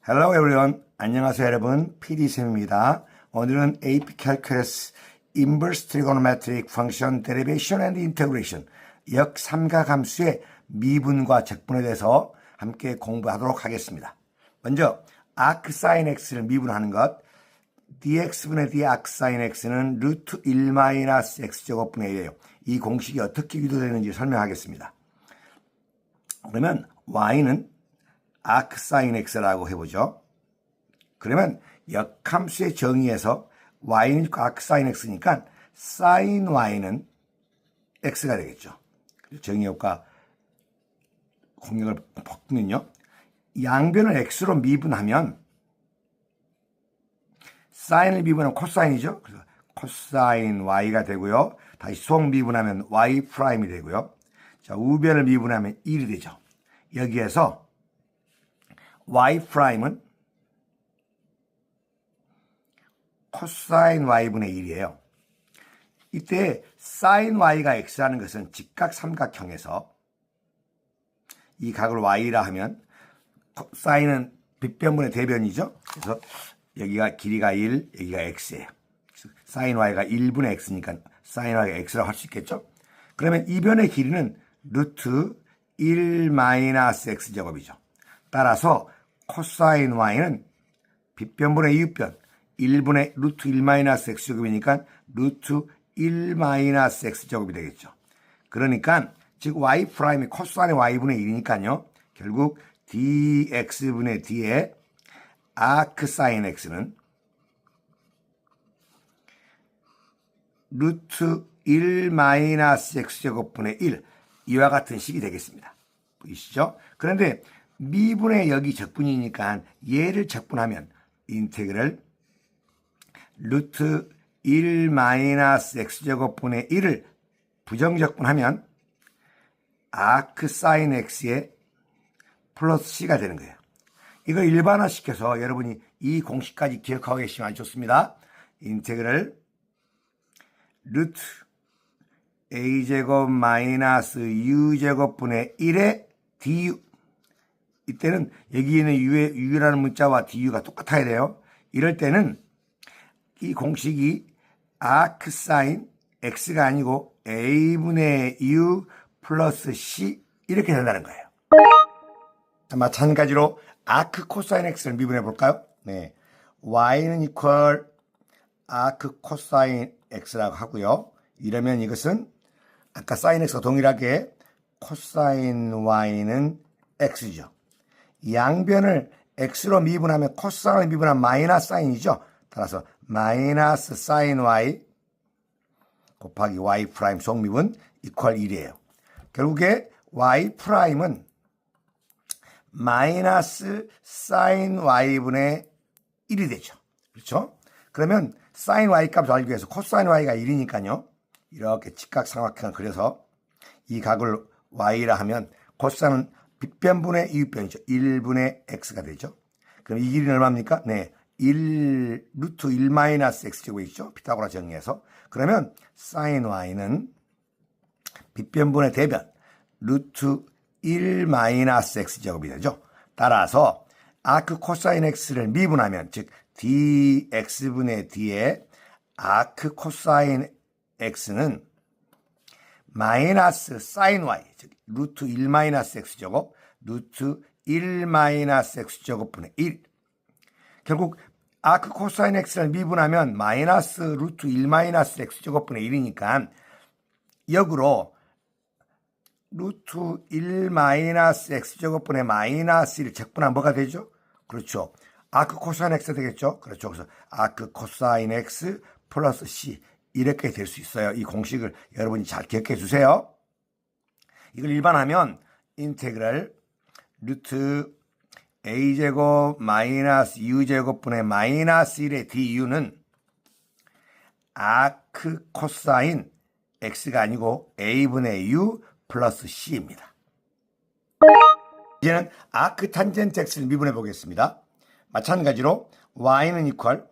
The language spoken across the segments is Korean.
Hello everyone. 안녕하세요 여러분. PD쌤입니다. 오늘은 AP Calculus Inverse Trigonometric Function Derivation and Integration 역삼각함수의 미분과 적분에 대해서 함께 공부하도록 하겠습니다. 먼저 arcsin x를 미분하는 것, dx분의 d arcsin x는 루트 1-x제곱분의 1이에요. 이 공식이 어떻게 유도되는지 설명하겠습니다. 그러면 y는 arcsin x라고 해보죠. 그러면 역함수의 정의에서 y는 arcsin x니까 sin y는 x가 되겠죠. 정의 효과 공역을 바꾸면요. 양변을 x로 미분하면 사인을 미분하면 코사인이죠. 그래서 코사인 y가 되고요. 다시 수억 미분하면 y 프라임이 되고요. 자, 우변을 미분하면 1이 되죠. 여기에서 y 프라임은 코사인 y분의 1이에요. 이때 sin y가 x라는 것은 직각삼각형에서 이 각을 y라 하면 사인은 빗변분의 대변이죠. 그래서 여기가 길이가 1, 여기가 x예요. sin y가 1분의 x니까 sin y가 x라고 할 수 있겠죠. 그러면 이 변의 길이는 루트 1-x제곱이죠. 따라서 코사인 y는 빗변분의 이웃변 1분의 루트 1-x제곱이니까 루트 1-x제곱이 되겠죠. 그러니까 즉 y 프라임이 코사인 y분의 1이니까요. 결국 dx분의 d의 arcsin x는 루트 1-x제곱분의 1 이와 같은 식이 되겠습니다. 보이시죠? 그런데 미분의 여기 적분이니까 얘를 적분하면 인테그럴 루트 1-x제곱분의 1을 부정적분하면 arcsin x의 플러스 c가 되는 거예요. 이걸 일반화시켜서 여러분이 이 공식까지 기억하고 계시면 아주 좋습니다. 인테그럴 루트 a제곱 마이너스 u제곱분의 1의 du. 이때는 여기 있는 u라는 문자와 du가 똑같아야 돼요. 이럴 때는 이 공식이 arcsin x가 아니고 a분의 u 플러스 c 이렇게 된다는 거예요. 마찬가지로 arc cosine x를 미분해 볼까요? 네, y는 equal arc cosine x라고 하고요. 이러면 이것은 아까 sin x와 동일하게 cosine y는 x죠. 양변을 x로 미분하면 코사인을 미분하면 마이너스 사인이죠. 따라서 마이너스 sin y 곱하기 y 프라임 속미분 이퀄 1이에요. 결국에 y 프라임은 마이너스 sin y분의 1이 되죠. 그렇죠? 그러면 sin y 값을 알기 위해서 코사인 y가 1이니까요. 이렇게 직각삼각형을 그려서 이 각을 y라 하면 코사인은 빗변분의 이웃변이죠. 1분의 x가 되죠. 그럼 이 길이는 얼마입니까? 네, 루트 1-x제곱이죠. 피타고라 정리해서. 그러면 sin y는 빗변분의 대변 루트 1-x제곱이 되죠. 따라서 arc cosine x를 미분하면 즉 dx분의 d의 arc cosine x는 마이너스 sin y 즉 루트 1-x제곱 루트 1-x제곱분의 1. 결국 arc cosine x를 미분하면 마이너스 루트 1-x제곱분의 1이니까 역으로 루트 1-x제곱분의 마이너스 1을 적분하면 뭐가 되죠? 그렇죠. arc cosine x 되겠죠? 그렇죠. 그래서 arc cosine x 플러스 c 이렇게 될 수 있어요. 이 공식을 여러분이 잘 기억해 주세요. 이걸 일반하면 인테그럴 루트 a제곱 마이너스 u제곱분의 마이너스 1의 du는 arc cosine x가 아니고 a분의 u 플러스 c입니다. 이제는 arc tangent x를 미분해 보겠습니다. 마찬가지로 y는 equal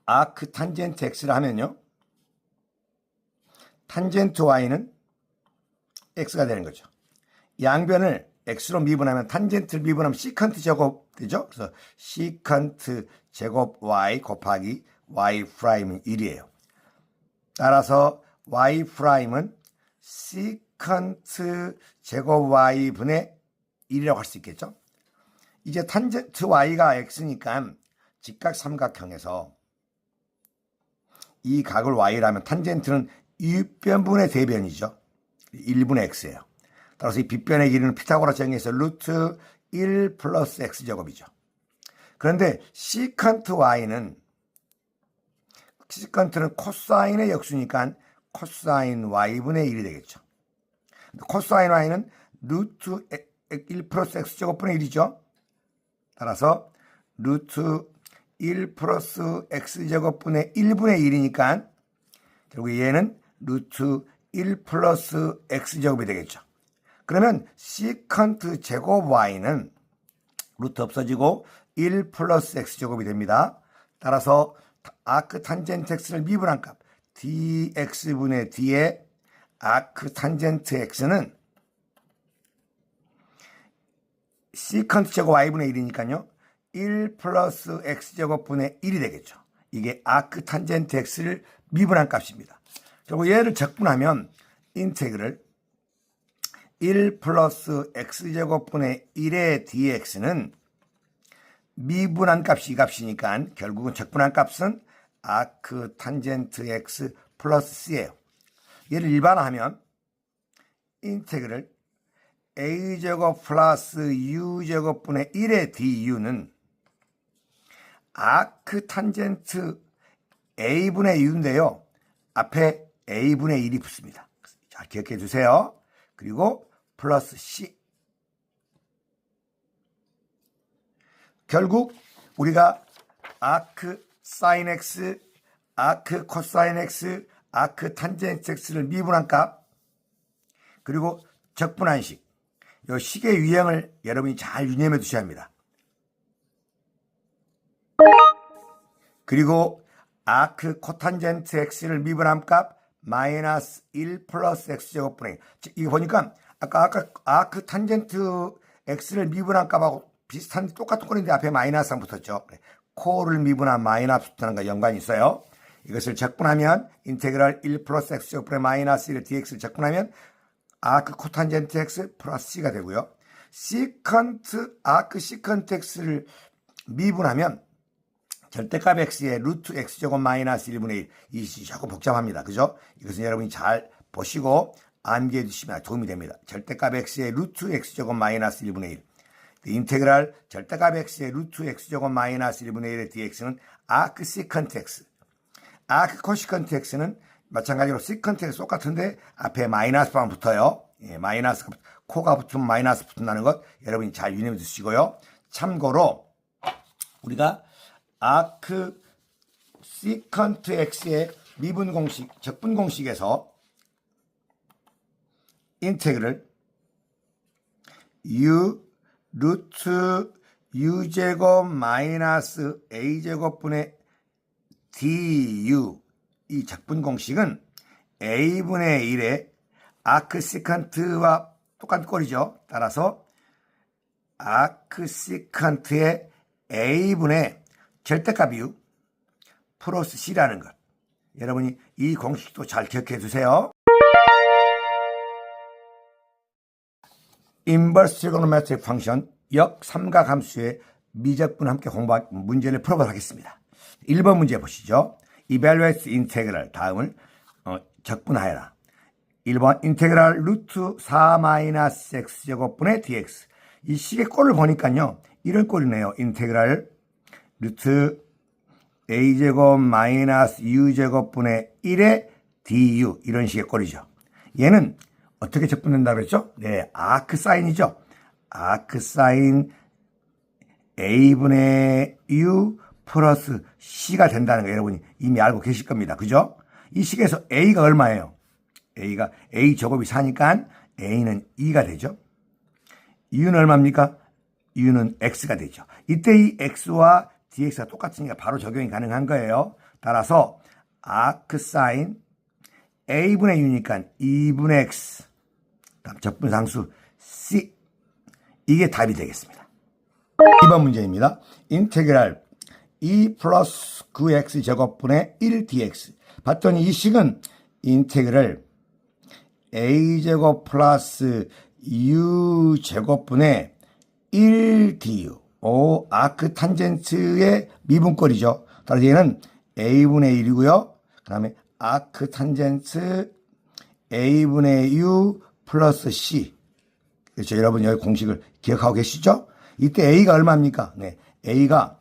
arc tangent x를 하면요. tangent y는 x가 되는 거죠. 양변을 x로 미분하면 탄젠트를 미분하면 시컨트 제곱 되죠? 그래서 시컨트 제곱 y 곱하기 y 프라임은 1이에요. 따라서 y 프라임은 시컨트 제곱 y 분의 1이라고 할 수 있겠죠? 이제 탄젠트 y가 x니까 직각 삼각형에서 이 각을 y라면 탄젠트는 유변분의 대변이죠. 1분의 x예요. 따라서 이 빗변의 길이는 피타고라스 정의에서 루트 1 플러스 x제곱이죠. 그런데 시컨트 y는 코사인의 역수니까 코사인 y분의 1이 되겠죠. 코사인 y는 루트 1 플러스 x제곱분의 1이죠. 따라서 루트 1 플러스 x제곱분의 1분의 1이니까 결국 얘는 루트 1 플러스 x제곱이 되겠죠. 그러면 시컨트 제곱 y는 루트 없어지고 1 플러스 x제곱이 됩니다. 따라서 아크 탄젠트 x를 미분한 값 dx분의 d의 아크 탄젠트 x는 시컨트 제곱 y분의 1이니까요. 1 플러스 x제곱분의 1이 되겠죠. 이게 아크 탄젠트 x를 미분한 값입니다. 그리고 얘를 적분하면 인테그럴 1 플러스 x제곱분의 1의 dx는 미분한 값이 이 값이니까 결국은 적분한 값은 아크 탄젠트 x 플러스 c예요. 얘를 일반화하면 인테그럴 a제곱 플러스 u제곱분의 1의 du는 아크 탄젠트 a분의 u인데요. 앞에 a분의 1이 붙습니다. 잘 기억해 주세요. 그리고 플러스 c. 결국 우리가 아크 사인 x, 아크 코사인 x, 아크 탄젠트 x를 미분한 값, 그리고 적분한 식, 이 식의 유형을 여러분이 잘 유념해 두셔야 합니다. 그리고 아크 코탄젠트 x를 미분한 값 마이너스 1 플러스 x제곱분의 1. 이거 보니까 아까 아크 탄젠트 x를 미분한 값하고 비슷한데 똑같은 꼴인데 앞에 마이너스가 붙었죠. 코를 미분한 마이너스 붙는 거 연관이 있어요. 이것을 적분하면 인테그랄 1 플러스 x제곱분의 마이너스 1 dx를 적분하면 아크 코탄젠트 x 플러스 c가 되고요. 아크 시컨트 x를 미분하면 절대값 x의 루트 x제곱 마이너스 1분의 1. 이 식이 조금 복잡합니다. 그죠? 이것은 여러분이 잘 보시고 암기해 주시면 도움이 됩니다. 절대값 x의 루트 x제곱 마이너스 1분의 1. 인테그랄 절대값 x의 루트 x제곱 마이너스 1분의 1의 dx는 아크 시컨트 x. 아크 코시컨트 x는 마찬가지로 시컨트 x 똑같은데 앞에 마이너스만 붙어요. 예, 코가 붙으면 마이너스 붙는다는 것 여러분이 잘 유념해 두시고요. 참고로 우리가 아크 시컨트 x의 미분 공식, 적분 공식에서 인테그럴 루트 u제곱 마이너스 a제곱분의 du 이 적분 공식은 a분의 1의 아크 시컨트와 똑같은 꼴이죠. 따라서 아크 시컨트의 a분의 절대값 u 플러스 c라는 것. 여러분이 이 공식도 잘 기억해 두세요. 인버스 트리고노메트릭 펑션 역삼각함수의 미적분 함께 공부한 문제를 풀어보도록 하겠습니다. 1번 문제 보시죠. Evaluate 인테그랄 다음을 적분하여라. 1번 인테그랄 루트 4 마이너스 x제곱분의 dx. 이 식의 꼴을 보니까요. 이런 꼴이네요. 인테그랄 루트 a제곱 마이너스 u제곱분의 1의 du 이런 식의 꼴이죠. 얘는 어떻게 적분된다고 그랬죠? 네, 아크 사인이죠. 아크 사인 a분의 u 플러스 c가 된다는 거 여러분이 이미 알고 계실 겁니다. 그죠? 이 식에서 a가 얼마예요? a가 a 제곱이 4니까 a는 2가 되죠. u는 얼마입니까? u는 x가 되죠. 이때 이 x와 dx가 똑같으니까 바로 적용이 가능한 거예요. 따라서 아크 사인 a분의 u니까 2분의 x 다음 적분상수 c 이게 답이 되겠습니다. 2번 문제입니다. 인테그랄 2 플러스 9x 제곱분의 1dx. 봤더니 이 식은 인테그랄 a제곱 플러스 u 제곱분의 1du. 아크 탄젠트의 미분꼴이죠. 따라서 얘는 a분의 1이고요. 그 다음에 아크 탄젠트 a분의 u 플러스 c. 그렇죠. 여러분 여기 공식을 기억하고 계시죠? 이때 a가 얼마입니까? 네, a가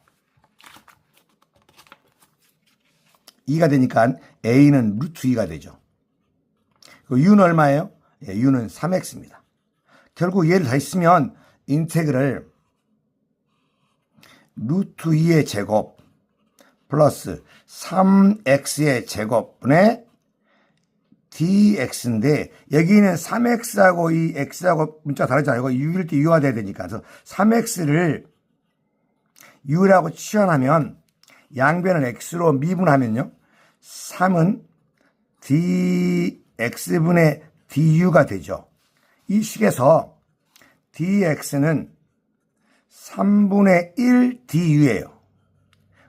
2가 되니까 a는 루트 2가 되죠. u는 얼마예요? 예, u는 3x입니다. 결국 얘를 다 있으면 인테그럴 루트 2의 제곱 플러스 3x의 제곱분의 dx인데 여기는 3x하고 이 x하고 문자가 다르잖아요. 이거 u일 때 u가 돼야 되니까. 그래서 3x를 u라고 치환하면 양변을 x로 미분하면요. 3은 dx분의 du가 되죠. 이 식에서 dx는 3분의 1 du예요.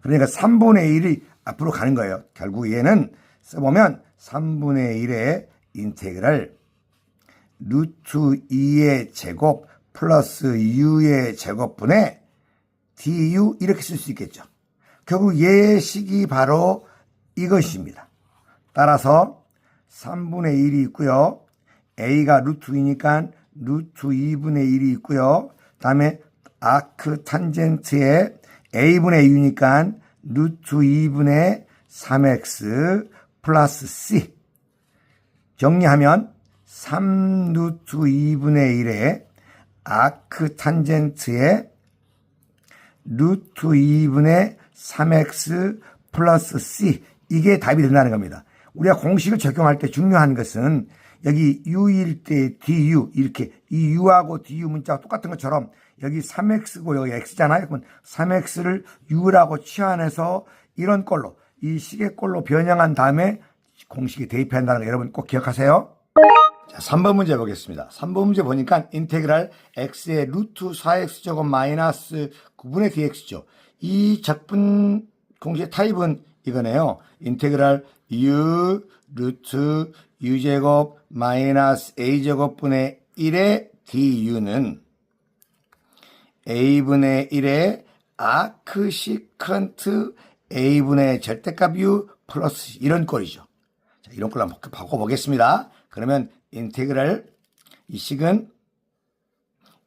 그러니까 3분의 1이 앞으로 가는 거예요. 결국 얘는 써보면 3분의 1의 인테그랄 루트 2의 제곱 플러스 u의 제곱분의 du 이렇게 쓸 수 있겠죠. 결국 얘의 식이 바로 이것입니다. 따라서 3분의 1이 있고요. a가 루트 2니까 루트 2분의 1이 있고요. 다음에 아크 탄젠트의 a분의 u니까 루트 2분의 3x 플러스 c. 정리하면 3 루트 2분의 1의 아크 탄젠트의 루트 2분의 3x 플러스 c. 이게 답이 된다는 겁니다. 우리가 공식을 적용할 때 중요한 것은 여기 u일 때 du 이렇게 이 u하고 du 문자가 똑같은 것처럼 여기 3x고 여기 x잖아요. 그러면 3x를 u라고 치환해서 이런 꼴로 이 식의 꼴로 변형한 다음에 공식에 대입해야 한다는 거 여러분 꼭 기억하세요. 자, 3번 문제 보겠습니다. 3번 문제 보니까 인테그랄 x의 루트 4x 제곱 마이너스 9분의 dx죠. 이 적분 공식의 타입은 이거네요. 인테그랄 u 루트 u제곱 마이너스 a제곱분의 1의 du는 a분의 1의 아크 시컨트 a분의 절대값 u 플러스 이런 꼴이죠. 자, 이런 꼴로 한번 바꿔보겠습니다. 그러면 인테그랄 이 식은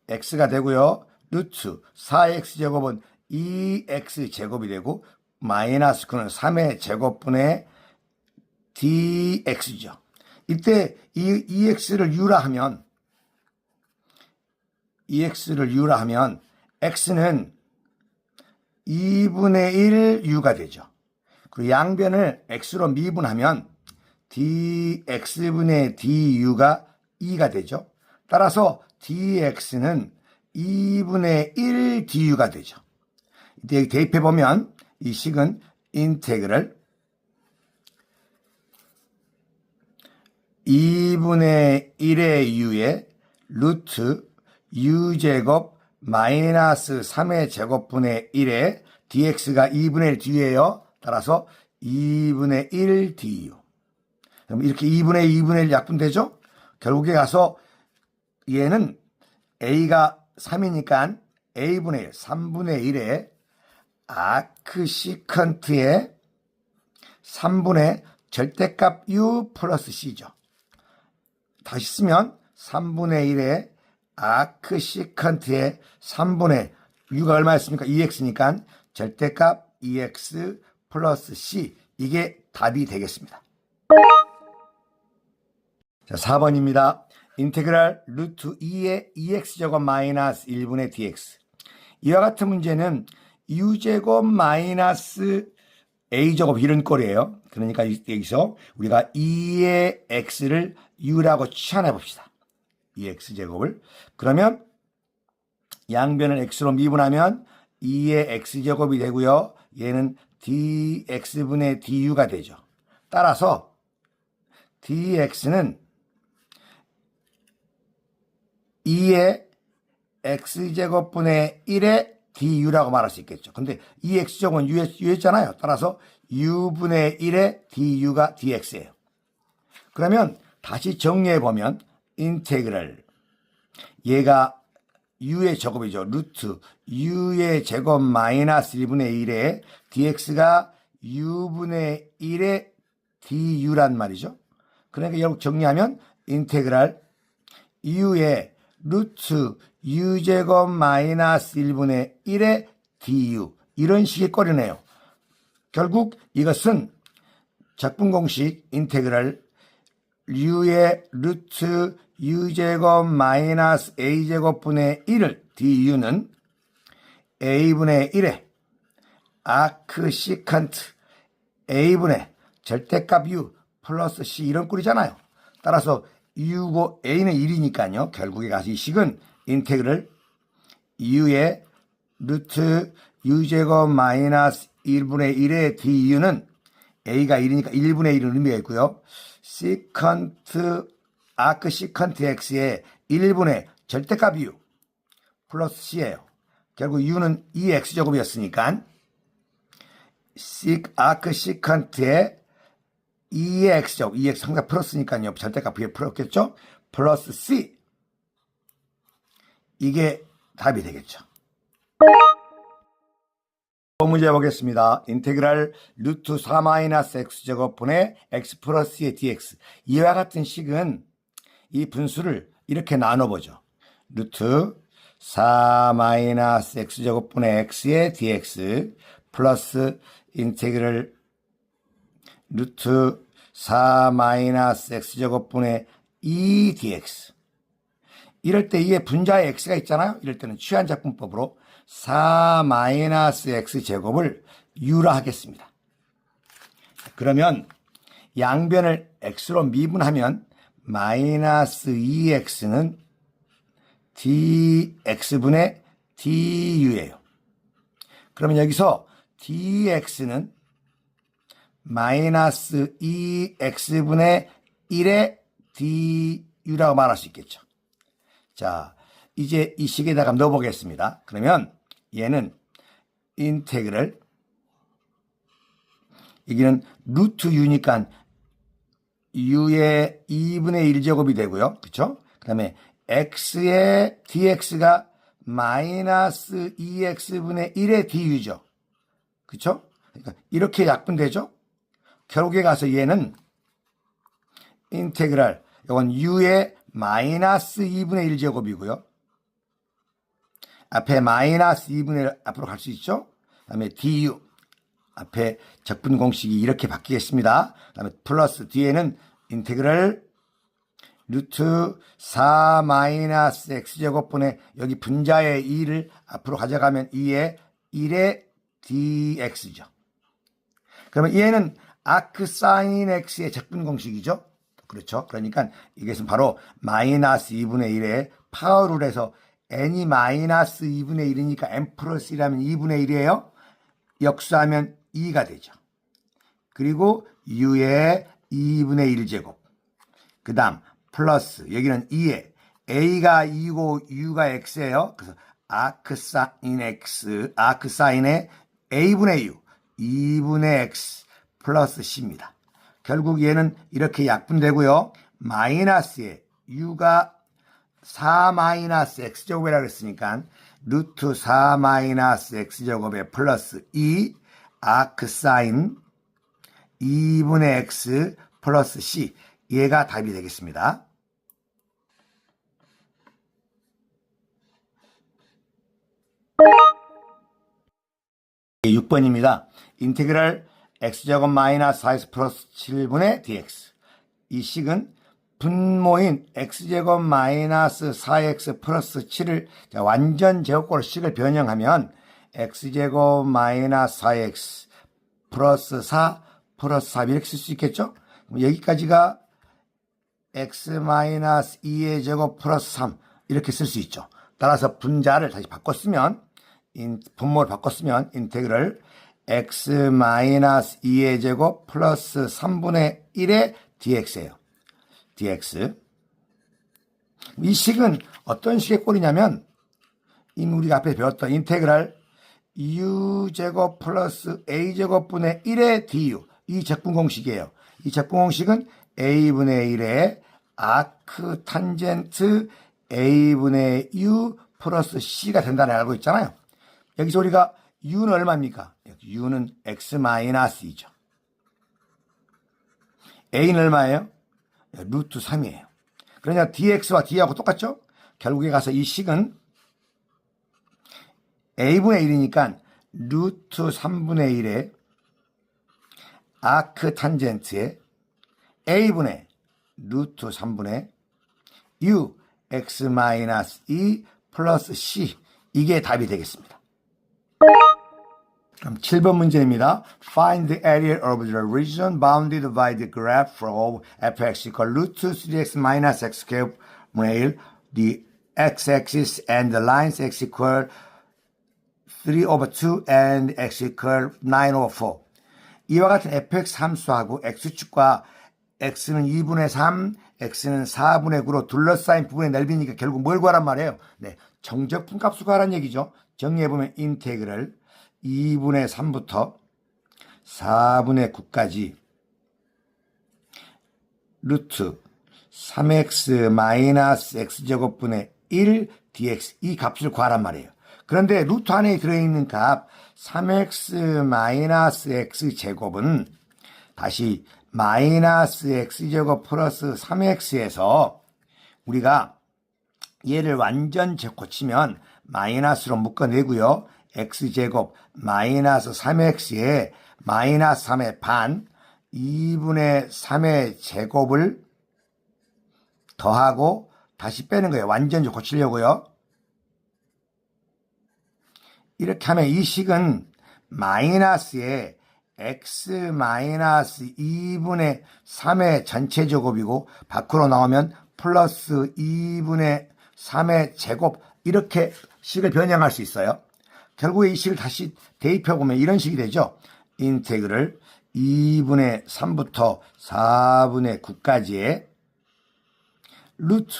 x가 되고요. 루트 4x 제곱은 2x 제곱이 되고 마이너스 9는 3의 제곱분의 dx죠. 이때 이 ex를 u라 하면 x는 2분의 1 u가 되죠. 그리고 양변을 x로 미분하면 dx분의 du가 2가 되죠. 따라서 dx는 2분의 1 du가 되죠. 이때 대입해보면 이 식은 인테그럴 2분의 1의 u의 루트 u제곱 마이너스 3의 제곱분의 1의 dx가 2분의 1 du예요. 따라서 2분의 1 du. 그럼 이렇게 2분의 1 약분되죠? 결국에 가서 얘는 a가 3이니까 a분의 1, 3분의 1의 아크 시컨트의 3분의 절대값 u 플러스 c죠. 다시 쓰면 3분의 1의 아크 시컨트의 3분의 u가 얼마였습니까? 2x니까 절대값 2x 플러스 c. 이게 답이 되겠습니다. 자, 4번입니다. 인테그랄 루트 2의 2x제곱 마이너스 1분의 dx. 이와 같은 문제는 u제곱 마이너스 a제곱 이런 꼴이에요. 그러니까 여기서 우리가 2의 x를 u라고 치환해 봅시다. 2x제곱을. 그러면 양변을 x로 미분하면 2의 x제곱이 되고요. 얘는 dx분의 du가 되죠. 따라서 dx는 2의 x제곱분의 1의 du라고 말할 수 있겠죠. 근데 이 x제곱은 u였잖아요. 따라서 u분의 1의 du가 dx예요. 그러면 다시 정리해보면 인테그럴 얘가 u의 제곱이죠. 루트 u의 제곱 마이너스 1분의 1에 dx가 u분의 1의 du란 말이죠. 그러니까 결국 정리하면 인테그랄 u의 루트 u제곱 마이너스 1분의 1의 du 이런 식의 꼴이네요. 결국 이것은 적분공식 인테그랄 u의 루트 u제곱 마이너스 a제곱분의 1을 du는 a분의 1의 아크 시컨트 a분의 절대값 u 플러스 c 이런 꼴이잖아요. 따라서 u고 a는 1이니까요. 결국에 가서 이 식은 인테그럴 u의 루트 u제곱 마이너스 1분의 1의 du는 a가 1이니까 1분의 1은 의미가 있고요. 시컨트 아크 시컨트 x의 1분의 절대값 u 플러스 c예요. 결국 u는 2x제곱이었으니까 아크 시컨트의 2의 x제곱 2x 항상 풀었으니까요. 절대값 위에 풀었겠죠. 플러스 c 이게 답이 되겠죠. 문제 보겠습니다. 인테그랄 루트 4 마이너스 x제곱분의 x 플러스 c의 dx 이와 같은 식은 이 분수를 이렇게 나눠보죠. 루트 4 마이너스 x제곱분의 x의 dx 플러스 인테그랄 루트 4 마이너스 x제곱분의 2 dx 이럴 때 이에 분자에 x가 있잖아요. 이럴 때는 취한작분법으로 4 마이너스 x제곱을 u라 하겠습니다. 그러면 양변을 x로 미분하면 마이너스 2x는 dx분의 du예요. 그러면 여기서 dx는 마이너스 2x분의 1의 du라고 말할 수 있겠죠. 자, 이제 이 식에다가 넣어보겠습니다. 그러면 얘는 인테그럴 여기는 루트 u니까 u의 2분의 1제곱이 되고요. 그렇죠? 그 다음에 x의 dx가 마이너스 2x분의 1의 du죠. 그렇죠? 그러니까 이렇게 약분되죠? 결국에 가서 얘는 인테그랄 이건 u의 마이너스 2분의 1제곱이고요. 앞에 마이너스 2분의 1 앞으로 갈 수 있죠? 그 다음에 du 앞에 적분 공식이 이렇게 바뀌겠습니다. 그 다음에 플러스 뒤에는 인테그럴 루트 4 마이너스 x제곱분의 여기 분자의 2를 앞으로 가져가면 2의 1의 dx죠. 그러면 얘는 아크 사인 x의 적분 공식이죠. 그렇죠. 그러니까 이것은 바로 마이너스 2분의 1의 파워를 해서 n이 마이너스 2분의 1이니까 n 플러스 1하면 2분의 1이에요. 역수하면 2가 되죠. 그리고 u의 2분의 1제곱. 그 다음 플러스 여기는 2에 a가 2고 u가 x예요. 그래서 아크 사인 x, 아크 사인의 a분의 u, 2분의 x 플러스 c입니다. 결국 얘는 이렇게 약분되고요. 마이너스에 u가 4 마이너스 x제곱이라고 했으니까 루트 4 마이너스 x제곱에 플러스 2 아크 사인 2분의 x 플러스 c 얘가 답이 되겠습니다. 네, 6번입니다. 인테그랄 x제곱 마이너스 4x 플러스 7분의 dx 이 식은 분모인 x제곱 마이너스 4x 플러스 7을 완전 제곱꼴로 식을 변형하면 x제곱 마이너스 4x 플러스 4 플러스 3 이렇게 쓸 수 있겠죠? 여기까지가 x 마이너스 2의 제곱 플러스 3 이렇게 쓸 수 있죠. 따라서 분자를 다시 바꿨으면 분모를 바꿨으면 인테그럴 x 마이너스 2의 제곱 플러스 3분의 1의 dx예요. dx. 이 식은 어떤 식의 꼴이냐면 우리가 앞에 배웠던 인테그랄 u제곱 플러스 a제곱분의 1의 du 이 적분 공식이에요. 이 적분 공식은 a분의 1의 아크 탄젠트 a분의 u 플러스 c가 된다는 걸 알고 있잖아요. 여기서 우리가 u는 얼마입니까? u는 x-2죠. a는 얼마예요? 루트 3이에요. 그러냐 dx와 d하고 똑같죠? 결국에 가서 이 식은 a분의 1이니까 루트 3분의 1의 아크 탄젠트에 a분의 루트 3분의 u x-2 플러스 c 이게 답이 되겠습니다. 그럼 7번 문제입니다. Find the area of the region bounded by the graph of fx equal root 3x minus x cube where the x-axis and the lines x equal 3 over 2 and x equal 9 over 4. 이와 같은 fx 함수하고 x축과 x는 2분의 3, x는 4분의 9로 둘러싸인 부분의 넓이니까 결국 뭘 구하란 말이에요? 네, 정적분 값을 구하란 얘기죠. 정리해보면 인테그럴 2분의 3부터 4분의 9까지 루트 3x 마이너스 x제곱분의 1 dx 이 값을 구하란 말이에요. 그런데 루트 안에 들어있는 값 3x 마이너스 x제곱은 다시 마이너스 x제곱 플러스 3x에서 우리가 얘를 완전 고치면 마이너스로 묶어내고요. x제곱 마이너스 3x에 마이너스 3의 반 2분의 3의 제곱을 더하고 다시 빼는 거예요. 완전 고치려고요. 이렇게 하면 이 식은 마이너스에 x 마이너스 2분의 3의 전체 제곱이고 밖으로 나오면 플러스 2분의 3의 제곱 이렇게 식을 변형할 수 있어요. 결국에 이 식을 다시 대입해보면 이런 식이 되죠. 인테그럴 2분의 3부터 4분의 9까지의 루트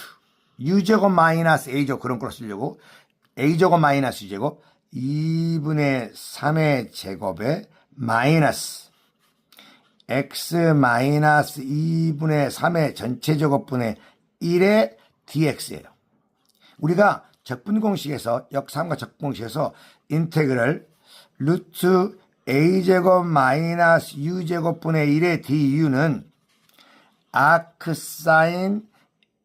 u제곱 마이너스 a제곱 그런 걸로 쓰려고 a제곱 마이너스 u제곱 2분의 3의 제곱에 마이너스 x 마이너스 2분의 3의 전체 제곱분의 1의 dx예요. 우리가 적분공식에서 역삼과 적분공식에서 인테그럴 루트 a제곱 마이너스 u제곱분의 1의 du는 아크사인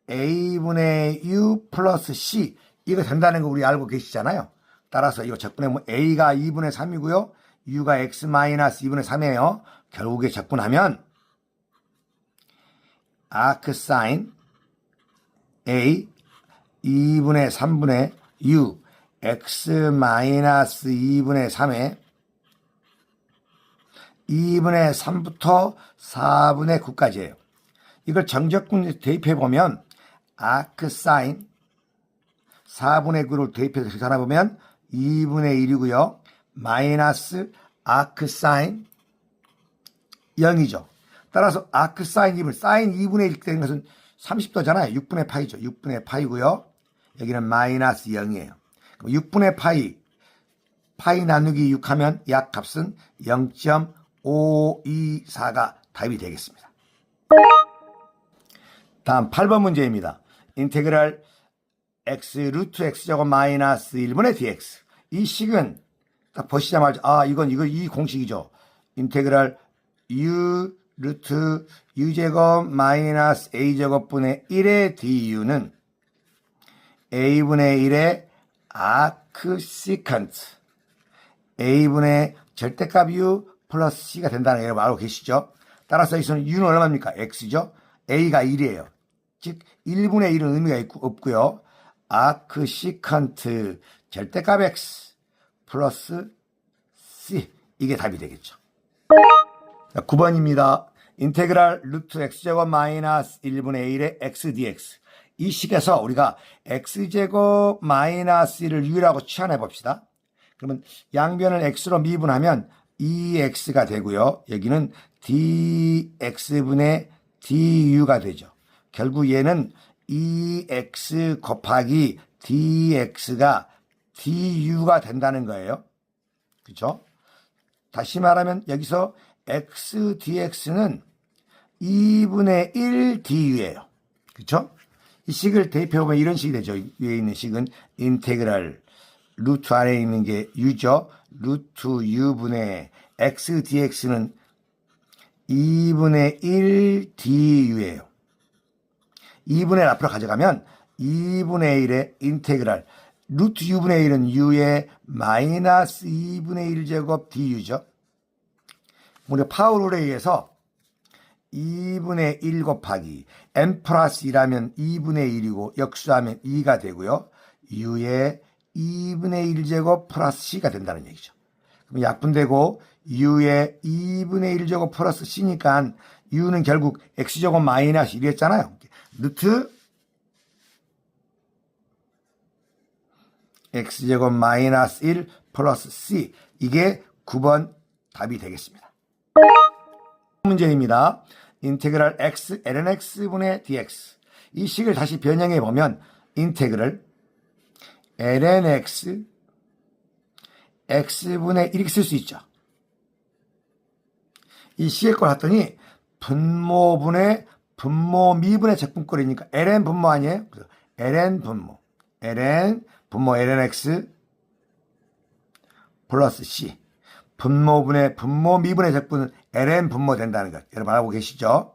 a분의 u 플러스 c 이거 된다는 거 우리 알고 계시잖아요. 따라서 이거 적분하면 a가 2분의 3이고요. u가 x 마이너스 2분의 3이에요. 결국에 적분하면 아크사인 a 2분의 3분의 u x 마이너스 2분의 3에 2분의 3부터 4분의 9까지예요. 이걸 정적분 대입해보면 아크사인 4분의 9를 대입해서 계산해보면 2분의 1이고요. 마이너스 아크사인 0이죠. 따라서 아크사인 2분, 사인 2분의 1 되는 것은 30도잖아요. 6분의 파이죠. 6분의 파이고요. 여기는 마이너스 0이에요. 6분의 파이 나누기 6 하면 약값은 0.524가 답이 되겠습니다. 다음 8번 문제입니다. 인테그랄 x 루트 x제곱 마이너스 1분의 dx. 이 식은 딱 보시자마자 이건 이 공식이죠. 인테그랄 u 루트 u제곱 마이너스 a제곱분의 1의 du는 a분의 1의 아크시컨트 a분의 절대값 u 플러스 c가 된다는 걸 알고 계시죠? 따라서 여기서는 u는 얼마입니까? x죠? a가 1이에요. 즉 1분의 1은 의미가 없고요. 아크시컨트 절대값 x 플러스 c 이게 답이 되겠죠. 9번입니다. 인테그랄 루트 x제곱 마이너스 1분의 1의 x dx. 이 식에서 우리가 x제곱 마이너스 1을 u라고 치환해 봅시다. 그러면 양변을 x로 미분하면 2x가 되고요. 여기는 dx분의 du가 되죠. 결국 얘는 2x 곱하기 dx가 du가 된다는 거예요. 그렇죠? 다시 말하면 여기서 x dx는 2분의 1 du예요. 그렇죠? 이 식을 대입해보면 이런 식이 되죠. 위에 있는 식은 인테그랄 루트 안에 있는 게 u죠. 루트 u분의 x dx는 2분의 1 du예요. 2분의 1 앞으로 가져가면 2분의 1의 인테그랄 루트 u분의 1은 u의 마이너스 2분의 1제곱 du죠. 우리가 파워룰에 의해서 2분의 1 곱하기 n 플러스 1하면 2분의 1이고 역수하면 2가 되고요. u의 2분의 1제곱 플러스 c가 된다는 얘기죠. 그럼 약분되고 u의 2분의 1제곱 플러스 c니까 u는 결국 x제곱 마이너스 1이었잖아요. 루트 x제곱 마이너스 1 플러스 c 이게 9번 답이 되겠습니다. 문제입니다. 인테그랄 x ln x분의 dx 이 식을 다시 변형해 보면 인테그랄 ln x x분의 1 이렇게 쓸 수 있죠. 이 식의 걸 했더니 분모분의 분모 미분의 적분꼴이니까 ln 분모 아니에요? ln 분모 ln x 플러스 c 분모분의 분모 미분의 적분은 ln 분모 된다는 것 여러분 알고 계시죠?